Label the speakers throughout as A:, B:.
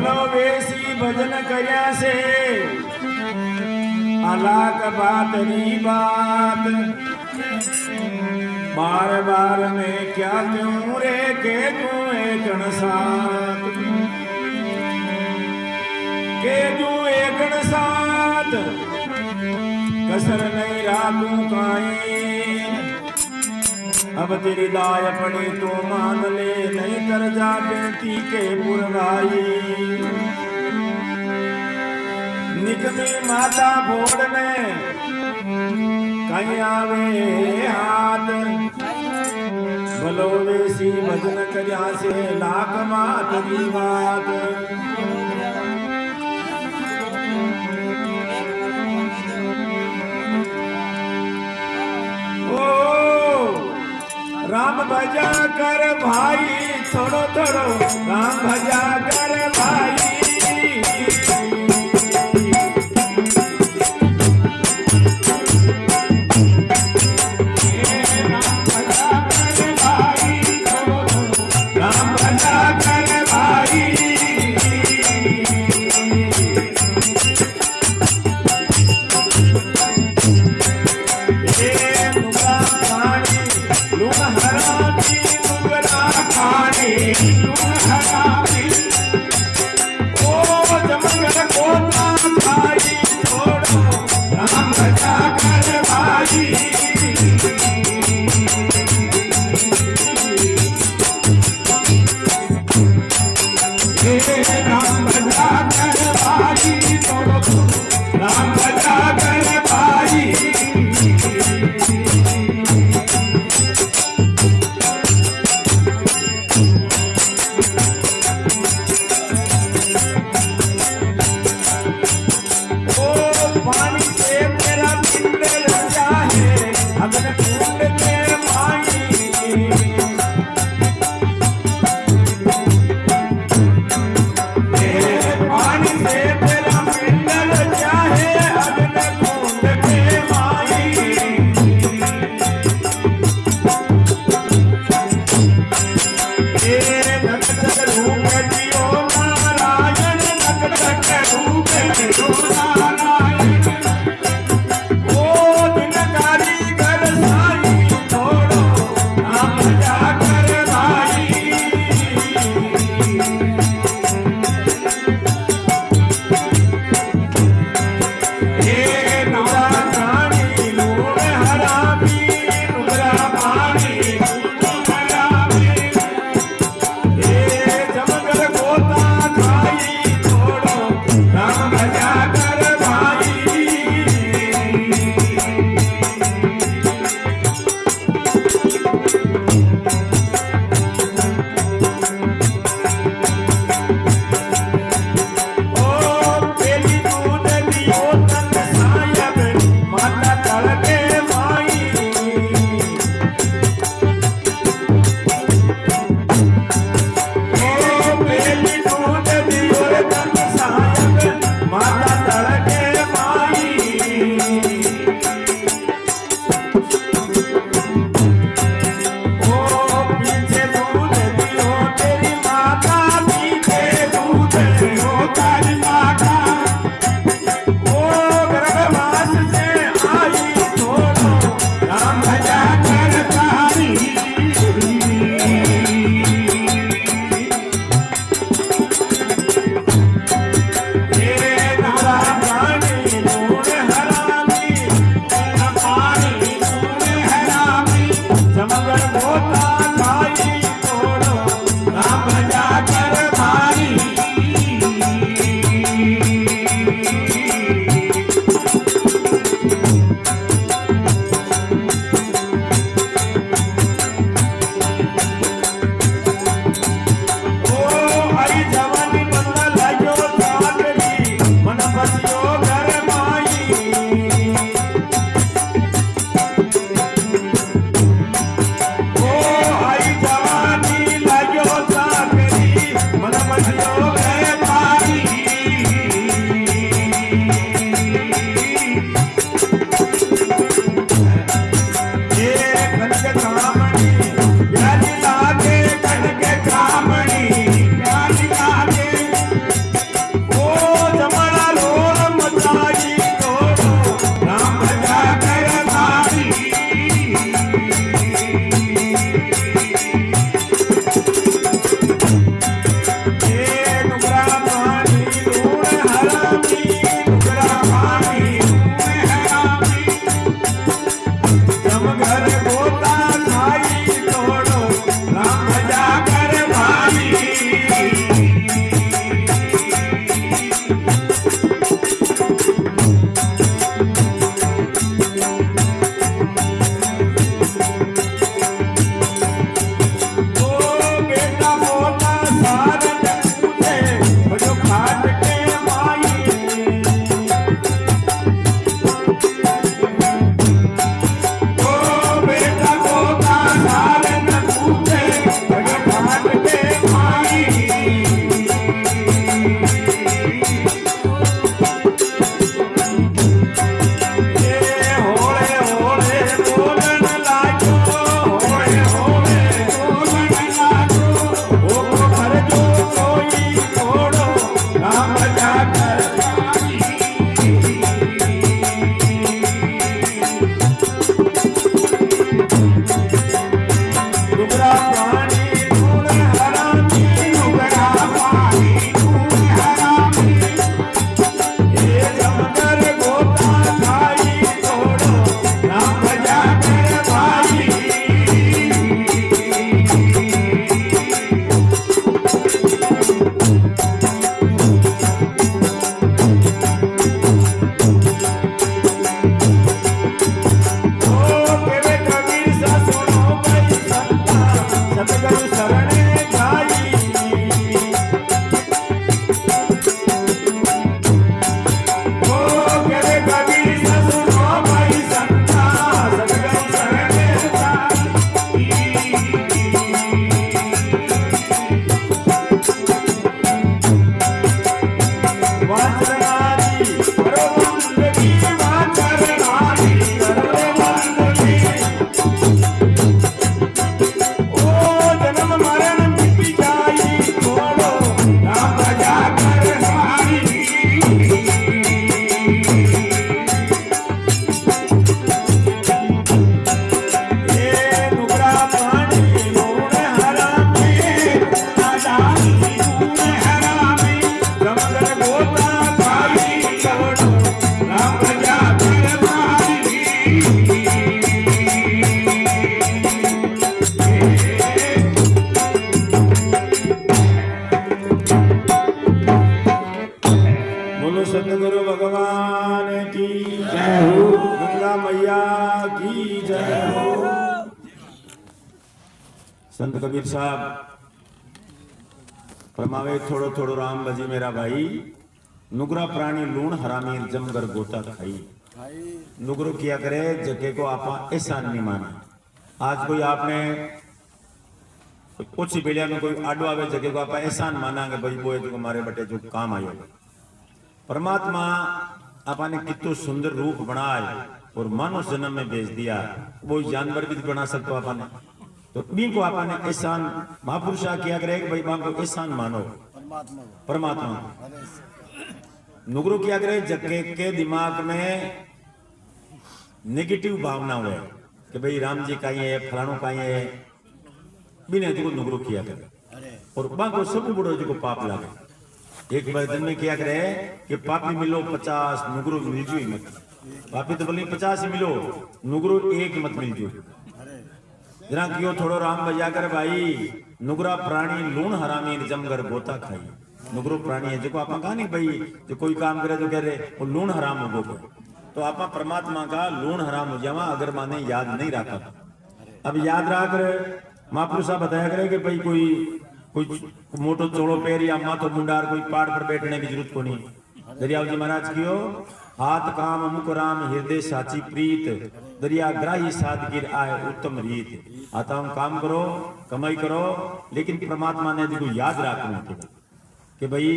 A: भलो वेसी भजन करया से अलाक बात री बात बार बार में क्या क्यों रे के तू एक साथ के तू एक साथ कसर नहीं रातू काई अब तेरी दाय पड़ी तो मान ले नहीं कर जा बेटी के पुरवाई निकमी माता भोड़ में कहीं आवे हाथ भलो वेसी भजन करया से लाख मात की बात राम भजा कर भाई थोड़ो थोड़ो राम भजा कर भाई संत कबीर साहब फरमावे थोड़ो थोड़ो राम भजी मेरा भाई, नुगरा प्राणी लूण हरामी जमगर गोता खाई। नुगरो किया करे जगह को आप एहसान नहीं माने। आज कोई आपने कुछ बेलिया में कोई आडो आवे जगह को आप एहसान मानांगे भाई वो जो हमारे बटे जो काम आयो। परमात्मा आपने कितो सुंदर रूप बनाए और मानव जन्म में भेज दिया, वो जानवर भी बना सकते आपने। तो बी को आपने एहसान महापुरुषा किया करे भाई बाप को एहसान मानो परमात्मा। नुगरो किया करे जगह के दिमाग में नेगेटिव भावना हुए कि भाई राम जी का है फलाणों का है, बिना जो नुगरो किया करे और बाको सब बड़ो जो पाप लागे। एक बार दिन में किया करे कि पापी मिलो 50 नुगरो मिल जो मत, पापी तो बोली 50 मिलो नुगरो एक मत मिल जो। जरा क्यों थोड़ो राम बजा कर भाई, नुगरा प्राणी लूण हरामी जमगर गोता खाई। नुगरो प्राणी है जो आप कहा नहीं भाई जो कोई काम करे तो कह रहे वो लूण हराम हो गो, तो आप परमात्मा का लूण हराम हो जावा अगर माने याद नहीं रखा। अब याद रख महापुरुष साहब बताया करे कि भाई कोई मोटो चोड़ो पैर या माथो मुंडार कोई पहाड़ पर बैठने की जरूरत को नहीं। दरियाव जी महाराज कियो हाथ काम मुख राम हृदय साची प्रीत, दरिया ग्राही सादगिर आए उत्तम रीत। आता हम काम करो कमाई करो लेकिन परमात्मा ने देखो याद रखना कि भाई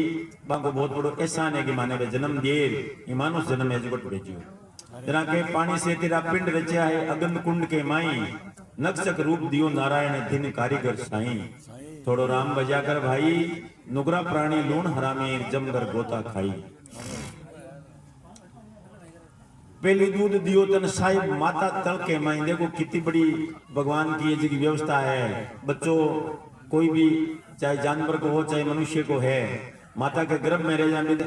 A: बाको बहुत बड़ो एहसान है कि माने वे जन्म दिए ये मानुष जन्म है जो भेजियो। जरा के पानी से तेरा पिंड रचा है अगन कुंड के माई, नक्शक रूप दियो नारायण दिन कारीगर साई। थोड़ो राम बजा कर भाई, नुगरा प्राणी लूण हरामी जमगर गोता खाई। पहली दूध दियो तन साहिब माता तल के माई। देखो कितनी बड़ी भगवान की ये जी व्यवस्था है। बच्चों कोई भी चाहे जानवर को हो चाहे मनुष्य को है, माता के गर्भ में रह जाने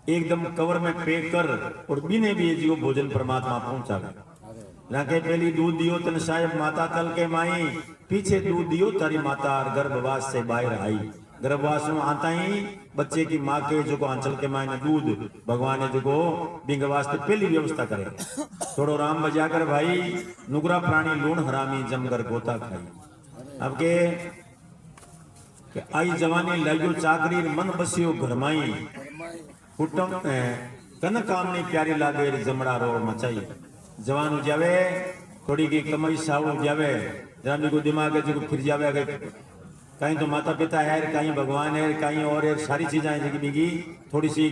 A: एकदम कवर में पैक कर और बिने भी ये जी भोजन परमात्मा पहुंचा रखे। पहली दूध दियो तन साहिब माता तल के माई, पीछे दूध दियो तारी माता गर्भवास से बाहर आई। गर्भवास में आता ही बच्चे की माँ के जो आंचल के मायने दूध भगवान ने जो बिंग वास्ते पहली व्यवस्था करे। थोड़ो राम बजा कर भाई, नुगरा प्राणी लूण हरामी जमगर गोता खाई। अब के आई जवानी लाइयो चाकरी मन बसियो घरमाई, कुटुंब कन काम नहीं प्यारी लागे जमड़ा रो मचाई। जवान हो जावे थोड़ी की कमाई साव हो जावे, जरा को दिमाग है जो फिर जावे कहीं तो माता पिता है कहीं भगवान है कहीं और है, सारी चीजें हैं बिगी थोड़ी सी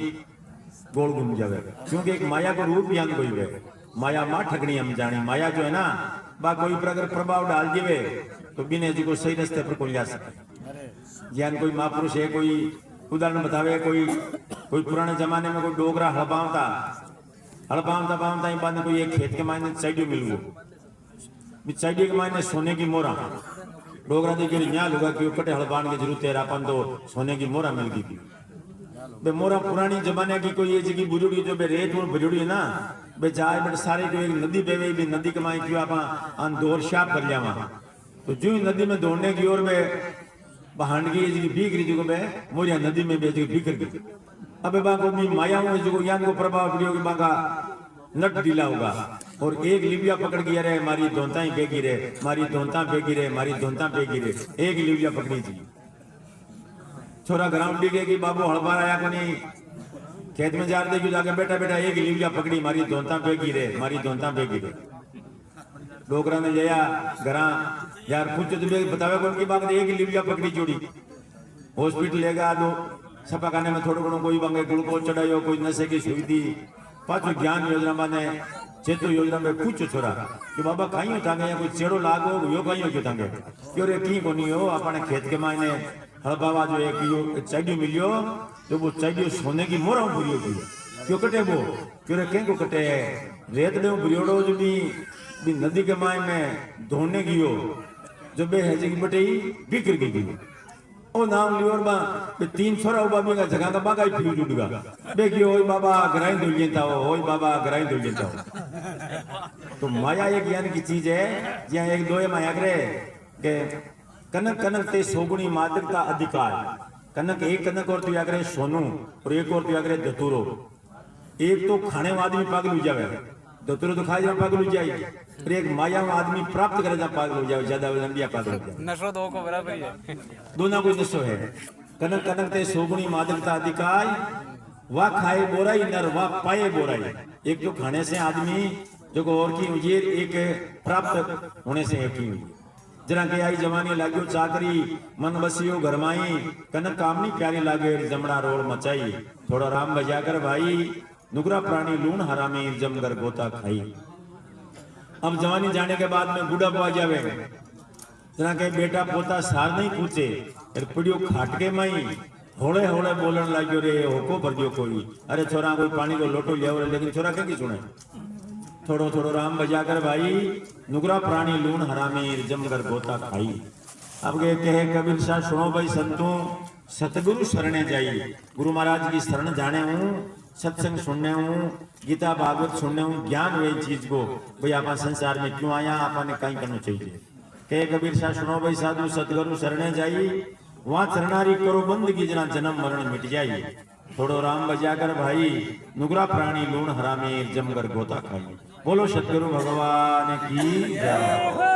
A: गोल घूम जावे। क्योंकि एक माया को रूप ज्ञान कोई है, माया माँ ठगनी हम जानी। माया जो है ना बा कोई पर अगर प्रभाव डाल देवे तो बिना जी को सही रास्ते पर कोई जा सके। ज्ञान कोई महापुरुष है, कोई उदाहरण बतावे, कोई पुराने जमाने में कोई डोगरा हड़पावता ही बाद कोई एक खेत के मायने चाइडियो मिल गो, चाइडियो के मायने सोने की मोरा डोगरा जी के यहाँ लुगा कि कटे हड़बान की जरूरत है, अपन तो सोने की मोरा मिल गई थी। बे मोरा पुरानी जमाने की कोई ये जगह बुजुड़ी जो बे रेत और बुजुड़ी है ना बे जाए बट सारे जो एक नदी पे भी नदी के माई क्यों आप दौर शाप कर लिया वहां तो जो नदी में दौड़ने की ओर में बहांड की जगह भीग रही जो बे मोरिया नदी में बे जगह भीग गई। अब बाको भी माया में जो यहाँ को प्रभाव पड़ियो कि बाका नट ढीला होगा और एक लिबिया पकड़ के अरे मारी धोता ही बेगी रे, मारी धोता बेगी रे, मारी धोता बेगी रे, एक लिबिया पकड़ी थी। छोरा ग्राउंड डी कि बाबू हड़बार आया को नहीं खेत में जा रहे जाके बेटा बेटा एक लिबिया पकड़ी मारी धोता बेगी रे, मारी धोता बेगी रे। डोगरा ने जया घरा यार पूछो तो बतावे कौन की बात एक लिबिया पकड़ी जोड़ी हॉस्पिटल लेगा दो सपा खाने में थोड़ा घणो कोई बांगे ग्लूकोज चढ़ायो, कोई नशे की सुविधी पाचो ज्ञान योजना माने चेतु योजना में पूछो छोरा कि बाबा कहीं थांगे कोई चेड़ो लागो यो कहीं क्यों थांगे क्यों रे की कोनी हो अपने खेत के मायने हड़बावा जो एक यो चाइडियो मिलियो तो वो चाइडियो सोने की मोरा बुरियो की क्यों कटे वो क्यों रे कें को कटे रेत ने बुरियोड़ो जो भी नदी के माय में धोने गियो जो बे है जी बटे बिखर गई ओ नाम लियो और बा 3 छोरा उबा बेगा जगह का बागा ही जुड़गा बेगियो ओय बाबा गराई दो लेता हो ओय बाबा गराई दो लेता हो। तो माया एक ज्ञान की चीज है जहां एक दो माया करे के कनक कनक ते सोगुनी मादकता अधिकार। कनक एक कनक और तो या करे सोनू और एक और तो या करे धतूरो। एक तो खाने वाली पागल हो जावे, धतूरो तो खाए जा पागल हो जाए पर एक माया में आदमी प्राप्त करे जा पागल हो जाए, ज्यादा लंबिया पागल हो जाए।
B: नशो दो को बराबर ही है।
A: दोनों को नशो है। कनक कनक ते सोगुनी मादकता अधिकाय, वाह खाए बोराई नर वाह पाए बोराई। एक तो खाने से आदमी जो को और की उजेर, एक प्राप्त होने से एक ही हुई। जरा के आई जवानी लाग्यो चाकरी, मन बसियो घरमाई, कनक कामनी प्यारी लागे जमड़ा रोड मचाई। थोड़ा राम बजाकर भाई, नुगरा प्राणी लूण हरामी जमकर गोता खाई। अब जवानी जाने के बाद में बूढ़ा बुआ जावे, जरा के बेटा पोता सार नहीं पूछे, पड़ियो खाटके माई होले होले बोलन लाग्यो रे होको भर दियो कोई। अरे छोरा कोई पानी को लोटो ले आओ, लेकिन छोरा क्या सुने। थोड़ो थोड़ो राम बजाकर भाई, नुगरा प्राणी लूण हरामी जमकर गोता खाई। अब के कहे कबीर शाह सुनो भाई संतों, सतगुरु शरणे जाइए। गुरु महाराज की शरण जाने हूँ, सत्संग सुनने हूँ, गीता भागवत सुनने हूँ, ज्ञान वही चीज को भाई आप संसार में क्यों आया, आपने कहीं करना चाहिए। कहे कबीर शाह सुनो भाई साधु सतगुरु शरणे जाइए, वहां चरणारी करो बंदगी जना जन्म मरण मिट जाइए। थोड़ो राम बजाकर भाई, नुगरा प्राणी लूण हरामी जमकर गोता खाई। बोलो सतगुरु भगवान की जय।